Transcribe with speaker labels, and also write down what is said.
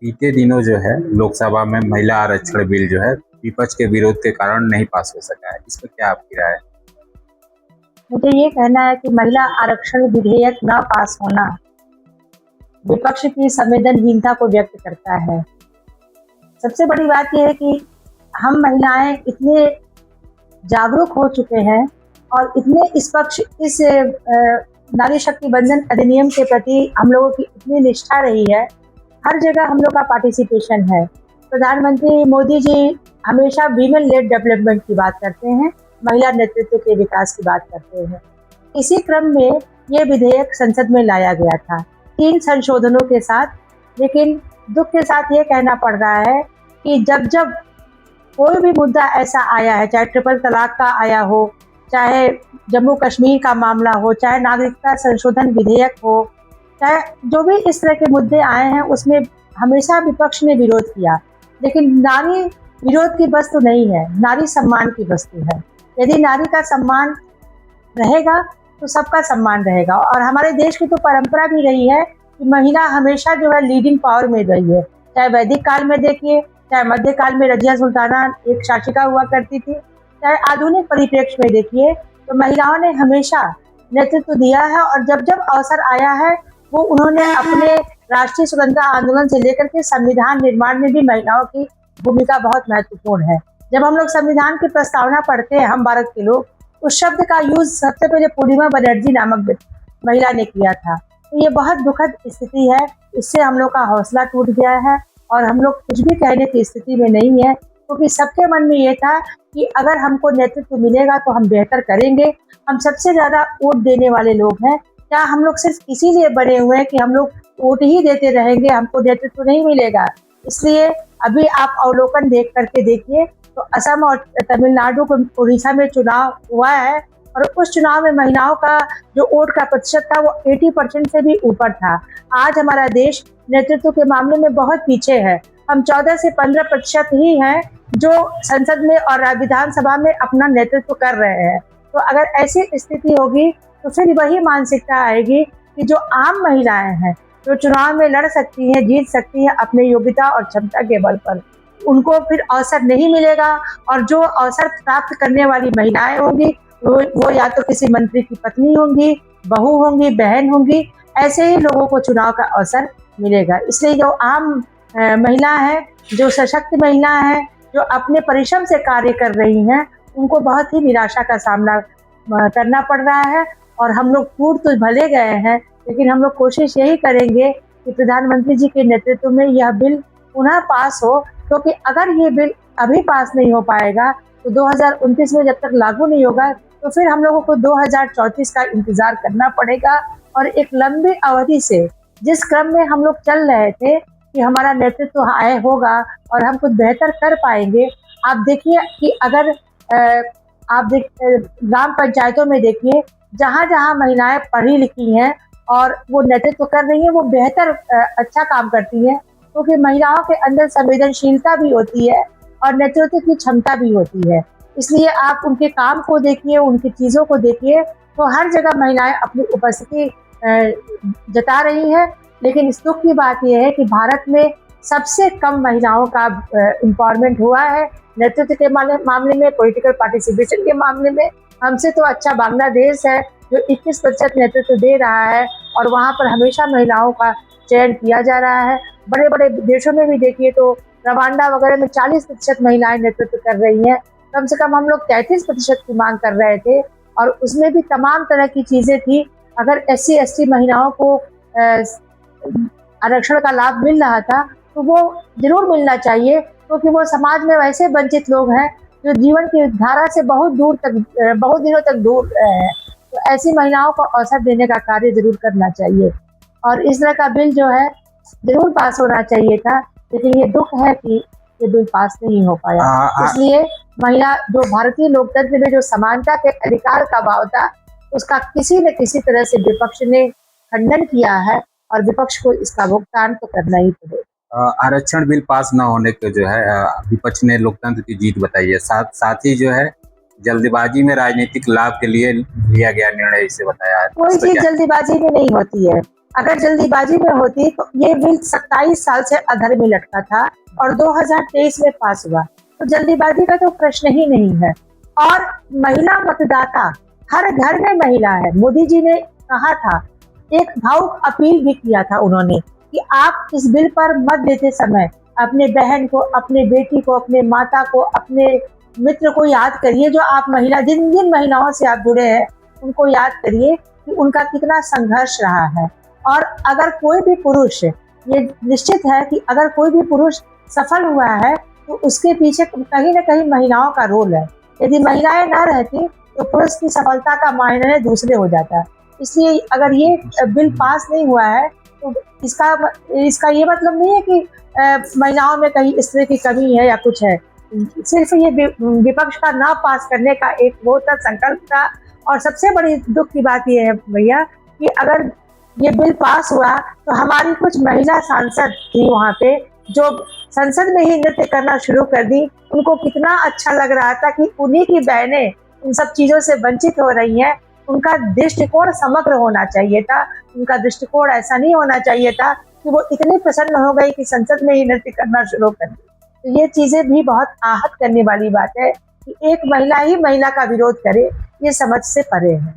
Speaker 1: बीते दिनों जो है लोकसभा में महिला आरक्षण बिल जो है विपक्ष के विरोध के कारण नहीं पास हो सका है। इस पर क्या आपकी राय है?
Speaker 2: मुझे ये कहना है कि महिला आरक्षण विधेयक न पास होना विपक्ष की संवेदनहीनता को व्यक्त करता है। सबसे बड़ी बात यह है कि हम महिलाएं इतने जागरूक हो चुके हैं और इतने इस नारी शक्ति बंधन अधिनियम के प्रति हम लोगों की इतनी निष्ठा रही है। हर जगह हम लोग का पार्टिसिपेशन है। प्रधानमंत्री मोदी जी हमेशा वीमेन लेड डेवलपमेंट की बात करते हैं, महिला नेतृत्व के विकास की बात करते हैं। इसी क्रम में ये विधेयक संसद में लाया गया था 3 संशोधनों के साथ। लेकिन दुख के साथ ये कहना पड़ रहा है कि जब जब कोई भी मुद्दा ऐसा आया है, चाहे ट्रिपल तलाक का आया हो, चाहे जम्मू कश्मीर का मामला हो, चाहे नागरिकता संशोधन विधेयक हो, चाहे जो भी इस तरह के मुद्दे आए हैं, उसमें हमेशा विपक्ष ने विरोध किया। लेकिन नारी विरोध की वस्तु नहीं है, नारी सम्मान की वस्तु है। यदि नारी का सम्मान रहेगा तो सबका सम्मान रहेगा। और हमारे देश की तो परंपरा भी रही है कि महिला हमेशा जो है लीडिंग पावर में रही है। चाहे वैदिक काल में देखिए, चाहे मध्यकाल में रजिया सुल्ताना एक शासिका हुआ करती थी, चाहे आधुनिक परिप्रेक्ष्य में देखिए, तो महिलाओं ने हमेशा नेतृत्व दिया है। और जब जब अवसर आया है वो उन्होंने अपने राष्ट्रीय स्वतंत्रता आंदोलन से लेकर के संविधान निर्माण में भी महिलाओं की भूमिका बहुत महत्वपूर्ण है। जब हम लोग संविधान की प्रस्तावना पढ़ते हैं, हम भारत के लोग, उस शब्द का यूज सबसे पहले पूर्णिमा बनर्जी नामक महिला ने किया था। तो ये बहुत दुखद स्थिति है। इससे हम लोग का हौसला टूट गया है और हम लोग कुछ भी कहने की स्थिति में नहीं है, क्योंकि सबके मन में ये था कि अगर हमको नेतृत्व मिलेगा तो हम बेहतर करेंगे। हम सबसे ज्यादा वोट देने वाले लोग हैं। क्या हम लोग सिर्फ इसीलिए बने हुए हैं कि हम लोग वोट ही देते रहेंगे, हमको नेतृत्व नहीं मिलेगा? इसलिए अभी आप अवलोकन देख करके देखिए तो असम और तमिलनाडु को उड़ीसा में चुनाव हुआ है और उस चुनाव में महिलाओं का जो वोट का प्रतिशत था वो 80% से भी ऊपर था। आज हमारा देश नेतृत्व के मामले में बहुत पीछे है। हम 14 से 15% ही हैं जो संसद में और विधानसभा में अपना नेतृत्व कर रहे हैं। तो अगर ऐसी स्थिति होगी तो फिर वही मानसिकता आएगी कि जो आम महिलाएं हैं, जो चुनाव में लड़ सकती हैं, जीत सकती हैं अपने योग्यता और क्षमता के बल पर, उनको फिर अवसर नहीं मिलेगा। और जो अवसर प्राप्त करने वाली महिलाएं होंगी वो या तो किसी मंत्री की पत्नी होंगी, बहू होंगी, बहन होंगी, ऐसे ही लोगों को चुनाव का अवसर मिलेगा। इसलिए जो आम महिला है, जो सशक्त महिला है, जो अपने परिश्रम से कार्य कर रही हैं, उनको बहुत ही निराशा का सामना करना पड़ रहा है। और हम लोग टूट तो भले गए हैं, लेकिन हम लोग कोशिश यही करेंगे कि प्रधानमंत्री जी के नेतृत्व में यह बिल पुनः पास हो, क्योंकि अगर ये बिल अभी पास नहीं हो पाएगा तो 2029 में जब तक लागू नहीं होगा तो फिर हम लोगों को 2034 का इंतजार करना पड़ेगा। और एक लंबी अवधि से जिस क्रम में हम लोग चल रहे थे कि हमारा नेतृत्व होगा और हम कुछ बेहतर कर पाएंगे। आप देखिए कि अगर ग्राम पंचायतों में देखिए, जहाँ जहाँ महिलाएं पढ़ी लिखी हैं और वो नेतृत्व कर रही हैं, वो बेहतर अच्छा काम करती हैं, क्योंकि महिलाओं के अंदर संवेदनशीलता भी होती है और नेतृत्व की क्षमता भी होती है। इसलिए आप उनके काम को देखिए, उनकी चीज़ों को देखिए, तो हर जगह महिलाएं अपनी उपस्थिति जता रही है। लेकिन इस दुख की बात यह है कि भारत में सबसे कम महिलाओं का एम्पावरमेंट हुआ है नेतृत्व के मामले में, पॉलिटिकल पार्टिसिपेशन के मामले में। हमसे तो अच्छा बांग्लादेश है जो 21% नेतृत्व दे रहा है और वहाँ पर हमेशा महिलाओं का चयन किया जा रहा है। बड़े बड़े देशों में भी देखिए तो रवांडा वगैरह में 40% महिलाएं नेतृत्व कर रही हैं। कम से कम हम लोग 33% की मांग कर रहे थे और उसमें भी तमाम तरह की चीज़ें थी। अगर SC ST महिलाओं को आरक्षण का लाभ मिल रहा था तो वो जरूर मिलना चाहिए, क्योंकि वो समाज में वैसे वंचित लोग हैं जो जीवन की धारा से बहुत दिनों तक दूर रहे हैं। तो ऐसी महिलाओं को अवसर देने का कार्य जरूर करना चाहिए और इस तरह का बिल जो है जरूर पास होना चाहिए था। लेकिन ये दुख है कि ये बिल पास नहीं हो पाया। इसलिए महिला जो भारतीय लोकतंत्र में जो समानता के अधिकार का भाव था, उसका किसी न किसी तरह से विपक्ष ने खंडन किया है और विपक्ष को इसका भुगतान तो करना ही पड़ेगा।
Speaker 1: आरक्षण बिल पास न होने के जो है विपक्ष ने लोकतंत्र की जीत बताई है। साथ ही जो है जल्दबाजी में राजनीतिक लाभ के लिए लिया गया निर्णय इसे बताया है।
Speaker 2: कोई चीज जल्दबाजी में नहीं होती है। अगर जल्दीबाजी में होती तो ये बिल 27 साल से अधर में लटका था और 2023 में पास हुआ। तो जल्दीबाजी का तो प्रश्न ही नहीं है। और महिला मतदाता, हर घर में महिला है। मोदी जी ने कहा था, एक भावुक अपील भी किया था उन्होंने कि आप इस बिल पर मत देते समय अपने बहन को, अपने बेटी को, अपने माता को, अपने मित्र को याद करिए, जो आप महिला, जिन जिन महिलाओं से आप जुड़े हैं उनको याद करिए कि उनका कितना संघर्ष रहा है। और अगर कोई भी पुरुष, ये निश्चित है कि अगर कोई भी पुरुष सफल हुआ है तो उसके पीछे कहीं ना कहीं महिलाओं का रोल है। यदि महिलाएं ना रहती तो पुरुष की सफलता का मायने दूसरे हो जाता। इसलिए अगर ये बिल पास नहीं हुआ है तो इसका ये मतलब नहीं है कि महिलाओं में कहीं इस तरह की कमी है या कुछ है। सिर्फ ये विपक्ष का ना पास करने का एक बहुत संकल्प था। और सबसे बड़ी दुख की बात ये है भैया कि अगर ये बिल पास हुआ तो हमारी कुछ महिला सांसद थी वहाँ पे, जो संसद में ही नृत्य करना शुरू कर दी। उनको कितना अच्छा लग रहा था कि उन्हीं की बहनें इन सब चीज़ों से वंचित हो रही हैं। उनका दृष्टिकोण समग्र होना चाहिए था। उनका दृष्टिकोण ऐसा नहीं होना चाहिए था कि वो इतनी प्रसन्न हो गई कि संसद में ही नृत्य करना शुरू कर दी। तो ये चीज़ें भी बहुत आहत करने वाली बात है कि एक महिला ही महिला का विरोध करे, ये समझ से परे है।